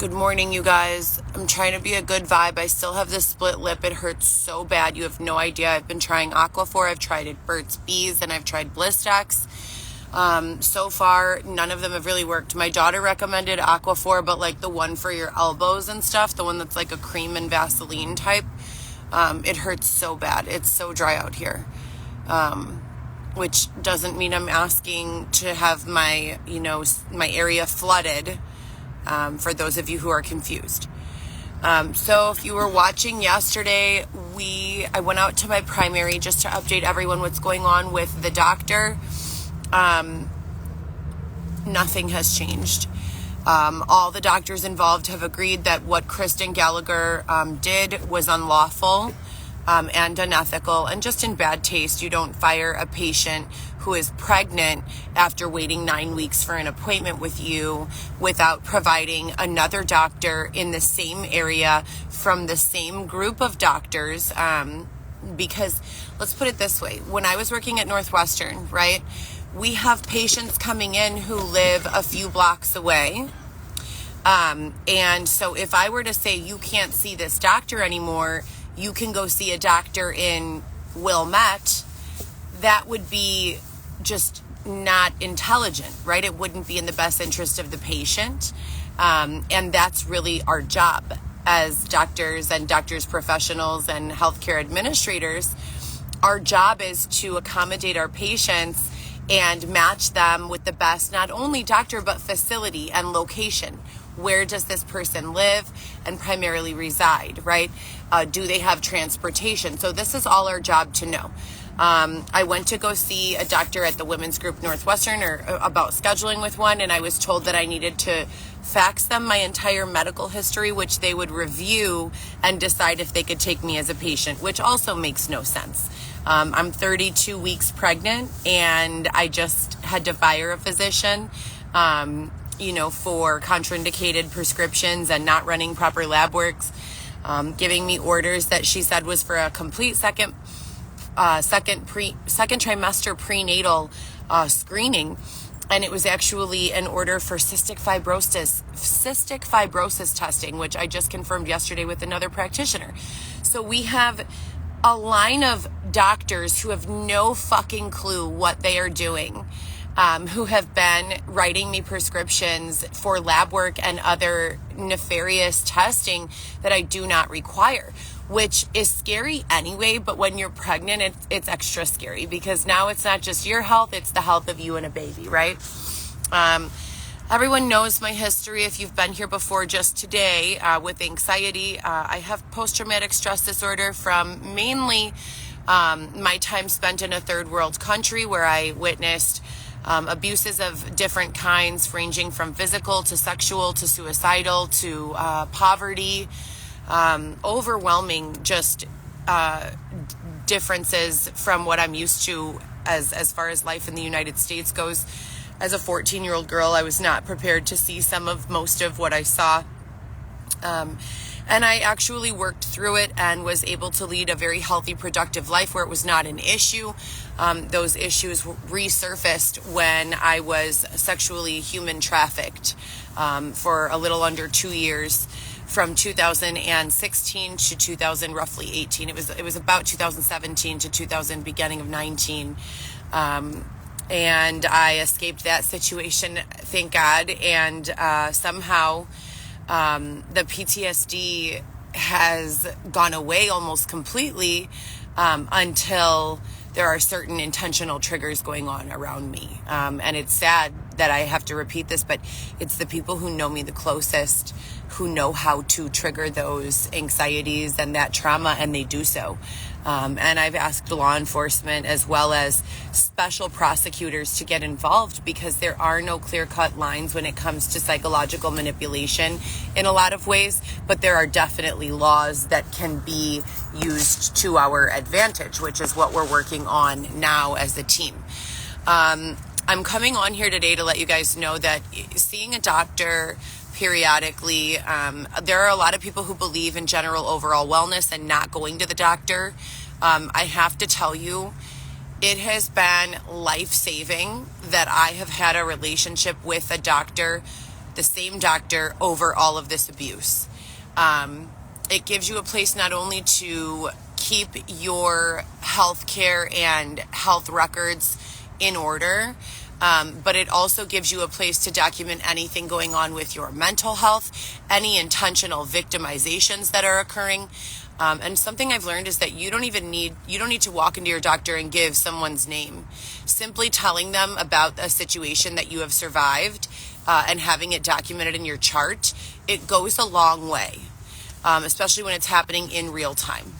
Good morning, you guys. I'm trying to be a good vibe. I still have this split lip. It hurts so bad. You have no idea. I've been trying Aquaphor. I've tried it Burt's Bees, and I've tried Blistex. So far, none of them have really worked. My daughter recommended Aquaphor, but like the one for your elbows and stuff, the one that's like a cream and Vaseline type. It hurts so bad. It's so dry out here. Which doesn't mean I'm asking to have my area flooded. For those of you who are confused. So if you were watching yesterday, I went out to my primary just to update everyone what's going on with the doctor. Nothing has changed. All the doctors involved have agreed that what Kristen Gallagher did was unlawful and unethical and just in bad taste. You don't fire a patient who is pregnant after waiting 9 weeks for an appointment with you without providing another doctor in the same area from the same group of doctors. Because let's put it this way. When I was working at Northwestern, right, we have patients coming in who live a few blocks away. And so if I were to say you can't see this doctor anymore, you can go see a doctor in Wilmette, that would be just not intelligent, right? It wouldn't be in the best interest of the patient. And that's really our job as doctors and doctors professionals and healthcare administrators. Our job is to accommodate our patients and match them with the best, not only doctor, but facility and location. Where does this person live and primarily reside, right? Do they have transportation? So this is all our job to know. I went to go see a doctor at the Women's Group Northwestern about scheduling with one, and I was told that I needed to fax them my entire medical history, which they would review and decide if they could take me as a patient, which also makes no sense. I'm 32 weeks pregnant, and I just had to fire a physician, for contraindicated prescriptions and not running proper lab works, giving me orders that she said was for a complete second trimester prenatal screening, and it was actually an order for cystic fibrosis testing, which I just confirmed yesterday with another practitioner. So we have a line of doctors who have no fucking clue what they are doing, who have been writing me prescriptions for lab work and other nefarious testing that I do not require, which is scary anyway. But when you're pregnant, it's extra scary because now it's not just your health, it's the health of you and a baby, right? Everyone knows my history if you've been here before. Just today with anxiety, I have post-traumatic stress disorder from mainly my time spent in a third world country where I witnessed abuses of different kinds, ranging from physical to sexual to suicidal to poverty, overwhelming just differences from what I'm used to as far as life in the United States goes. As a 14-year-old girl, I was not prepared to see most of what I saw. And I actually worked through it and was able to lead a very healthy, productive life where it was not an issue. Those issues resurfaced when I was sexually human trafficked for a little under 2 years, from 2016 to roughly 18. It was about 2017 to beginning of 19. And I escaped that situation, thank God. And somehow the PTSD has gone away almost completely until there are certain intentional triggers going on around me. And it's sad that I have to repeat this, but it's the people who know me the closest who know how to trigger those anxieties and that trauma, and they do so. And I've asked law enforcement as well as special prosecutors to get involved because there are no clear-cut lines when it comes to psychological manipulation in a lot of ways, but there are definitely laws that can be used to our advantage, which is what we're working on now as a team. I'm coming on here today to let you guys know that seeing a doctor periodically, there are a lot of people who believe in general overall wellness and not going to the doctor. I have to tell you, it has been life-saving that I have had a relationship with a doctor the same doctor over all of this abuse. It gives you a place not only to keep your health care and health records in order, but it also gives you a place to document anything going on with your mental health, any intentional victimizations that are occurring. And something I've learned is that you don't need to walk into your doctor and give someone's name. Simply telling them about a situation that you have survived and having it documented in your chart, it goes a long way, especially when it's happening in real time.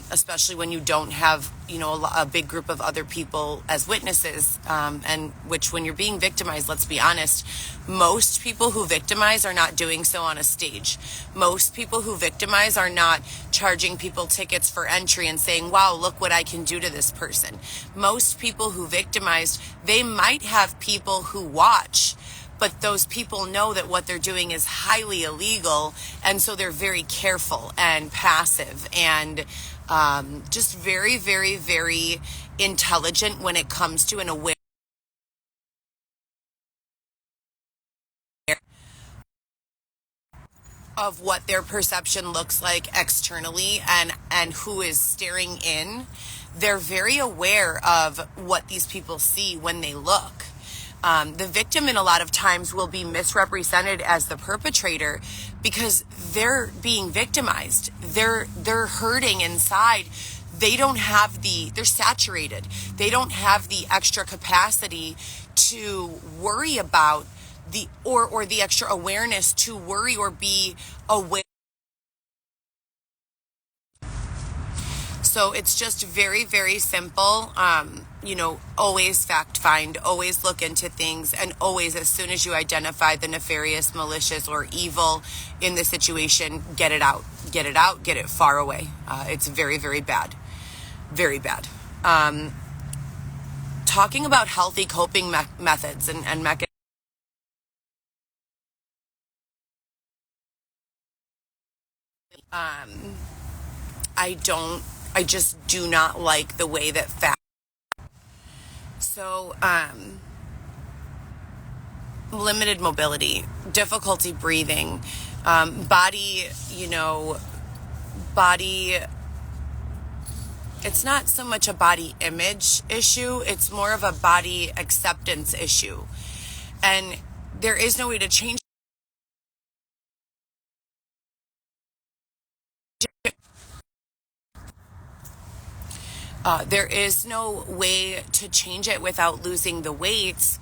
Especially when you don't have, a big group of other people as witnesses, and which when you're being victimized, let's be honest, most people who victimize are not doing so on a stage. Most people who victimize are not charging people tickets for entry and saying, wow, look what I can do to this person. Most people who victimize, they might have people who watch, but those people know that what they're doing is highly illegal, and so they're very careful and passive and just very, very, very intelligent when it comes to an aware of what their perception looks like externally and who is staring in. They're very aware of what these people see when they look. The victim in a lot of times will be misrepresented as the perpetrator because they're being victimized. They're hurting inside. They're saturated. They don't have the extra capacity to worry about or the extra awareness to worry or be aware. So it's just very, very simple. Always fact find, always look into things, and always, as soon as you identify the nefarious, malicious, or evil in the situation, get it out, get it far away. It's very, very bad. Very bad. Talking about healthy coping methods and mechanisms. I just do not like the way that So, limited mobility, difficulty breathing, body, it's not so much a body image issue, it's more of a body acceptance issue. And there is no way to change. There is no way to change it without losing the weight.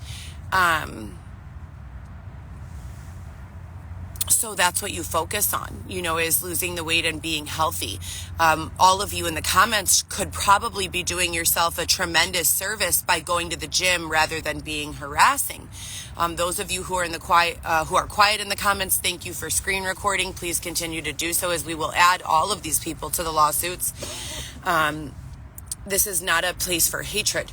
So that's what you focus on, is losing the weight and being healthy. All of you in the comments could probably be doing yourself a tremendous service by going to the gym rather than being harassing. Those of you who are quiet in the comments, thank you for screen recording. Please continue to do so, as we will add all of these people to the lawsuits. This is not a place for hatred.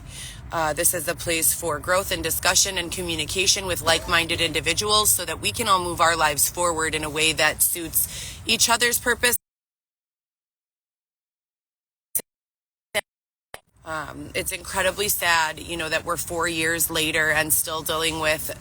This is a place for growth and discussion and communication with like-minded individuals so that we can all move our lives forward in a way that suits each other's purpose. It's incredibly sad, that we're 4 years later and still dealing with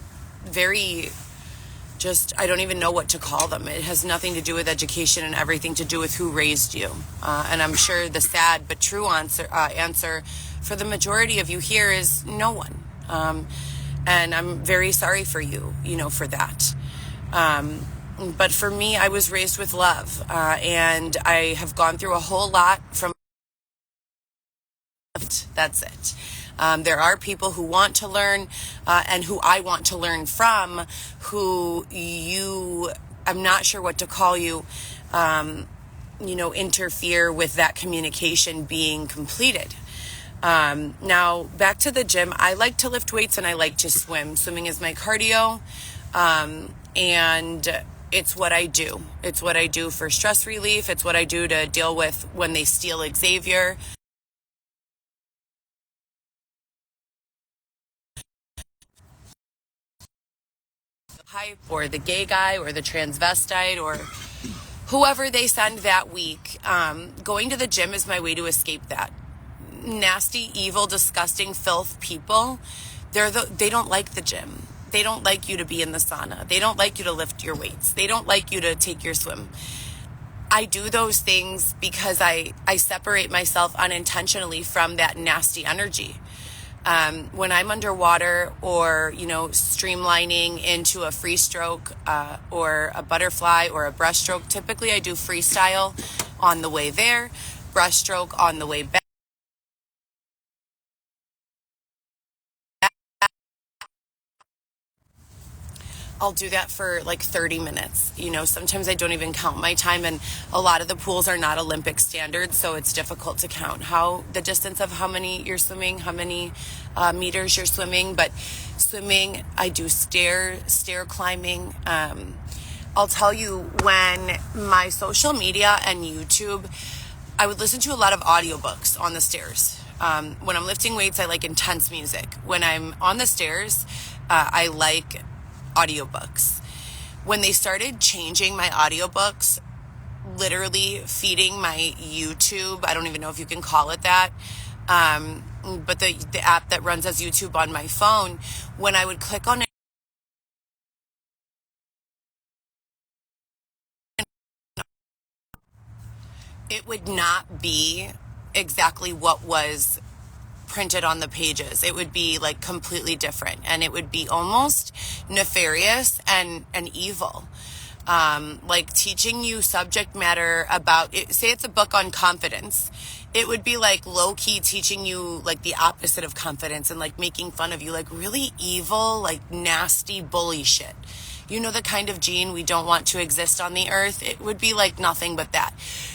I don't even know what to call them. It has nothing to do with education and everything to do with who raised you. And I'm sure the sad but true answer for the majority of you here is no one. And I'm very sorry for you, for that. But for me, I was raised with love. And I have gone through a whole lot from. That's it. There are people who want to learn and who I want to learn from, I'm not sure what to call you, interfere with that communication being completed. Now, back to the gym. I like to lift weights and I like to swim. Swimming is my cardio, and it's what I do. It's what I do for stress relief. It's what I do to deal with when they steal Xavier. Hype or the gay guy or the transvestite or whoever they send that week. Going to the gym is my way to escape that. Nasty, evil, disgusting, filth people, they don't like the gym. They don't like you to be in the sauna. They don't like you to lift your weights. They don't like you to take your swim. I do those things because I separate myself unintentionally from that nasty energy. When I'm underwater or, streamlining into a free stroke or a butterfly or a breaststroke, typically I do freestyle on the way there, breaststroke on the way back. I'll do that for like 30 minutes. Sometimes I don't even count my time, and a lot of the pools are not Olympic standards, so it's difficult to count the distance of how many you're swimming, how many meters you're swimming. But swimming, I do stair climbing. I'll tell you, when my social media and YouTube, I would listen to a lot of audiobooks on the stairs. When I'm lifting weights, I like intense music. When I'm on the stairs, I like audiobooks. When they started changing my audiobooks, literally feeding my YouTube, I don't even know if you can call it that, but the app that runs as YouTube on my phone, when I would click on it, it would not be exactly what was printed on the pages. It would be like completely different, and it would be almost nefarious and evil. Like teaching you subject matter about it. Say it's a book on confidence. It would be like low-key teaching you like the opposite of confidence and like making fun of you, like really evil, like nasty bully shit. The kind of gene we don't want to exist on the earth. It would be like nothing but that.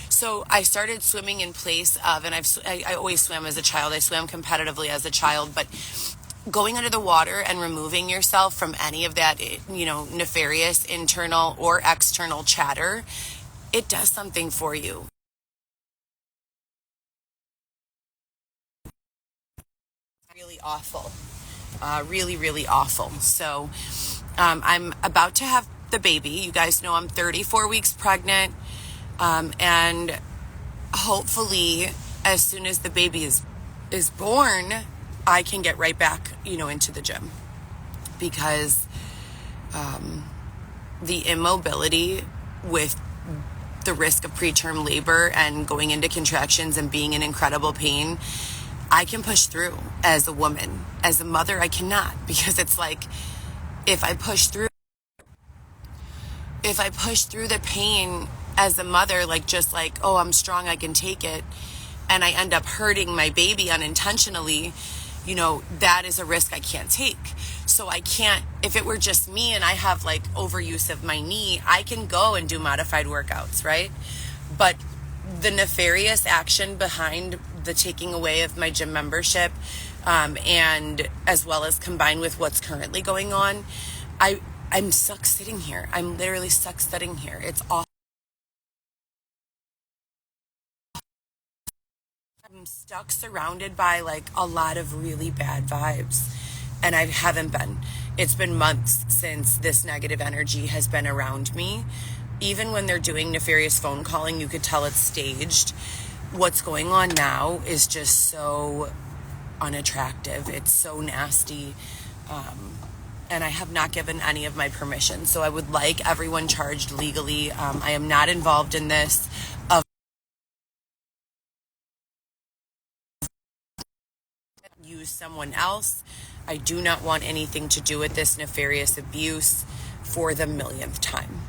So I started swimming in place of, and I always swam as a child. I swam competitively as a child, but going under the water and removing yourself from any of that, nefarious internal or external chatter, it does something for you. Really awful. Really, really awful. So I'm about to have the baby. You guys know I'm 34 weeks pregnant. And hopefully as soon as the baby is born, I can get right back, into the gym, because, the immobility with the risk of preterm labor and going into contractions and being in incredible pain, I can push through as a woman. As a mother, I cannot, because it's like, if I push through the pain as a mother, just like, oh, I'm strong, I can take it, and I end up hurting my baby unintentionally, that is a risk I can't take. So I can't, if it were just me and I have like overuse of my knee, I can go and do modified workouts, right? But the nefarious action behind the taking away of my gym membership, and as well as combined with what's currently going on, I'm stuck sitting here. I'm literally stuck sitting here. It's awful. I'm stuck surrounded by like a lot of really bad vibes, and I haven't been. It's been months since this negative energy has been around me. Even when they're doing nefarious phone calling, you could tell it's staged. What's going on now is just so unattractive. It's so nasty. And I have not given any of my permission. So I would like everyone charged legally. I am not involved in this. Use someone else. I do not want anything to do with this nefarious abuse for the millionth time.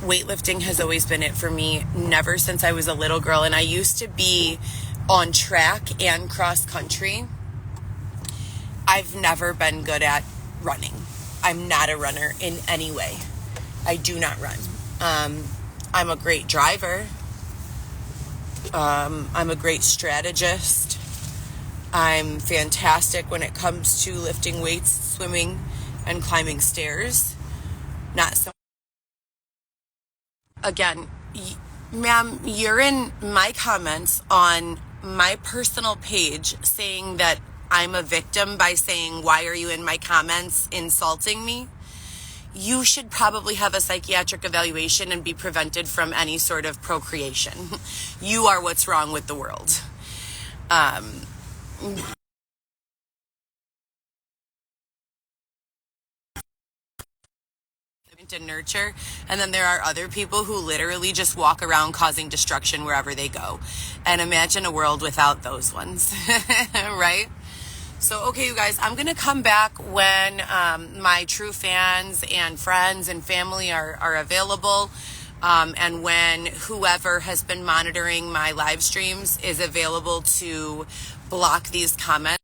Weightlifting has always been it for me, never since I was a little girl. And I used to be on track and cross country. I've never been good at running. I'm not a runner in any way. I do not run. I'm a great driver. I'm a great strategist. I'm fantastic when it comes to lifting weights, swimming, and climbing stairs. Not so. Again, ma'am, you're in my comments on my personal page saying that I'm a victim by saying, why are you in my comments insulting me? You should probably have a psychiatric evaluation and be prevented from any sort of procreation. You are what's wrong with the world. and nurture. And then there are other people who literally just walk around causing destruction wherever they go. And imagine a world without those ones, right? So, okay, you guys, I'm going to come back when my true fans and friends and family are available. And when whoever has been monitoring my live streams is available to block these comments.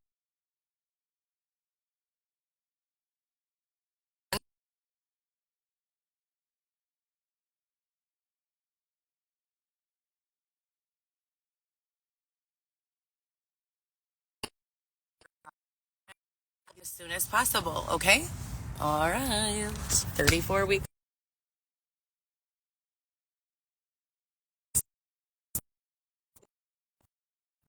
As soon as possible, okay? All right. 34 weeks.